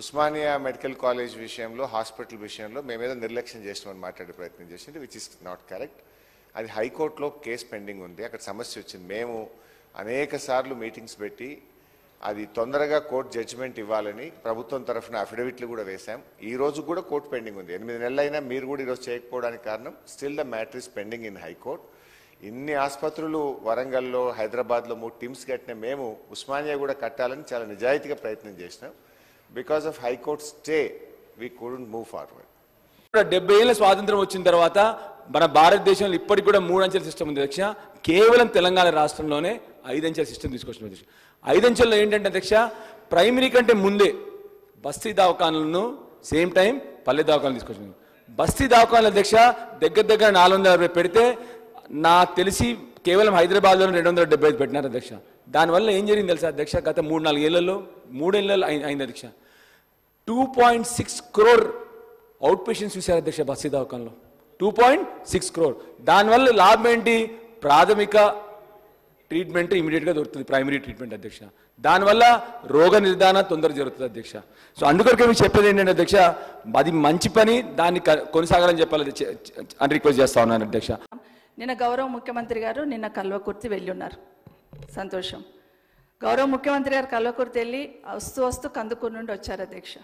Osmania medical college విషయంలో hospital విషయంలో మేమేదో నిర్లక్ష్యం చేస్తామని మాట్లాడే ప్రయత్నం చేసింది, విచ్ ఇస్ నాట్ కరెక్ట్. అది హైకోర్టులో కేసు పెండింగ్ ఉంది, అక్కడ సమస్య వచ్చింది. మేము అనేక సార్లు మీటింగ్స్ పెట్టి అది తొందరగా కోర్టు జడ్జిమెంట్ ఇవ్వాలని ప్రభుత్వం తరఫున అఫిడవిట్లు కూడా వేశాం. ఈ రోజు కూడా కోర్టు పెండింగ్ ఉంది. 8 నెలలైనా మీరు కూడా ఈరోజు చేయకపోవడానికి కారణం still the matter is pending in high court. ఇన్ని ఆసుపత్రులు వరంగల్లో, హైదరాబాద్లో 3 టీమ్స్ కట్టిన మేము ఉస్మానియా కూడా కట్టాలని చాలా నిజాయితీగా ప్రయత్నం చేసినాం. Because of high court stay we couldn't move forward. 70 ఏళ్ళ స్వాతంత్రం వచ్చిన తర్వాత మన భారతదేశంలో ఇప్పటికి కూడా 3 అంచెల సిస్టమ్ ఉంది అధ్యక్ష. కేవలం తెలంగాణ రాష్ట్రంలోనే 5 అంచెల సిస్టమ్ తీసుకొచ్చిన అధ్యక్ష. 5 అంచెల్లో ఏంటంటే అధ్యక్ష, ప్రైమరీ కంటే ముందే బస్తీ దవాఖానాలను సేమ్ టైం పల్లె దవాఖానాలు తీసుకొచ్చినాం. బస్తీ దవాఖానాల అధ్యక్ష దగ్గర 460 పెడితే నాకు తెలిసి కేవలం హైదరాబాద్లో 275 పెట్టినారు అధ్యక్ష. దానివల్ల ఏం జరిగింది తెలుసా అధ్యక్ష, గత 3-4 ఏళ్లలో 3 ఏళ్ళలో అయింది అధ్యక్ష. 2.6 crore అవుట్ పేషెంట్స్ చూశారు అధ్యక్ష బస్తీ దవాఖానలో. 2.6 crore. దానివల్ల లాభం ఏంటి? ప్రాథమిక ట్రీట్మెంట్ ఇమీడియట్గా దొరుకుతుంది, ప్రైమరీ ట్రీట్మెంట్ అధ్యక్ష. దానివల్ల రోగ నిర్ధారణ తొందరగా జరుగుతుంది అధ్యక్ష. సో అందుకొరకు మీకు చెప్పేది ఏంటంటే అధ్యక్ష, అది మంచి పని, దాన్ని కొనసాగాలని చెప్పాలి అని రిక్వెస్ట్ చేస్తా ఉన్నాను అధ్యక్ష. నిన్న గౌరవ ముఖ్యమంత్రి గారు నిన్న కల్వకుర్తి వెళ్ళి ఉన్నారు, సంతోషం. గౌరవ ముఖ్యమంత్రి గారు కల్వకుర్తి వెళ్ళి వస్తూ కందుకూరు నుండి వచ్చారు అధ్యక్ష.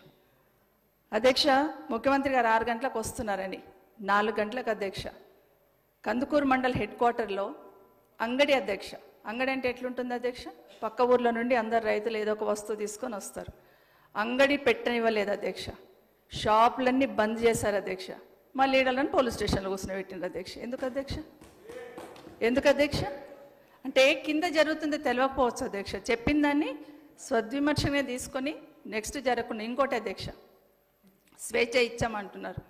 అధ్యక్ష, ముఖ్యమంత్రి గారు 6 గంటలకు వస్తున్నారని 4 గంటలకు అధ్యక్ష కందుకూరు మండల్ హెడ్ క్వార్టర్లో అంగడి అధ్యక్ష. అంగడి అంటే ఎట్లుంటుంది అధ్యక్ష? పక్క ఊర్లో నుండి అందరు రైతులు ఏదో ఒక వస్తువు తీసుకొని వస్తారు. అంగడి పెట్టనివ్వలేదు అధ్యక్ష. షాపులన్నీ బంద్ చేశారు అధ్యక్ష. మా లీడర్లను పోలీస్ స్టేషన్లో కూర్చొని పెట్టిండ్రు అధ్యక్ష. ఎందుకు అధ్యక్ష? అంటే కింద జరుగుతుందో తెలియకపోవచ్చు అధ్యక్ష. చెప్పిన దాన్ని స్వద్విమర్శనే తీసుకొని నెక్స్ట్ జరగకుండా. ఇంకోటి అధ్యక్ష, స్వేచ్ఛ ఇచ్చామంటున్నారు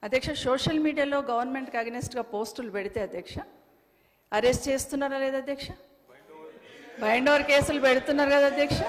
అధ్యక్ష. సోషల్ మీడియాలో గవర్నమెంట్కి అగెనిస్ట్గా పోస్టులు పెడితే అధ్యక్ష అరెస్ట్ చేస్తున్నారా లేదా అధ్యక్ష? బైండ్ ఓవర్ కేసులు పెడుతున్నారు కదా అధ్యక్ష.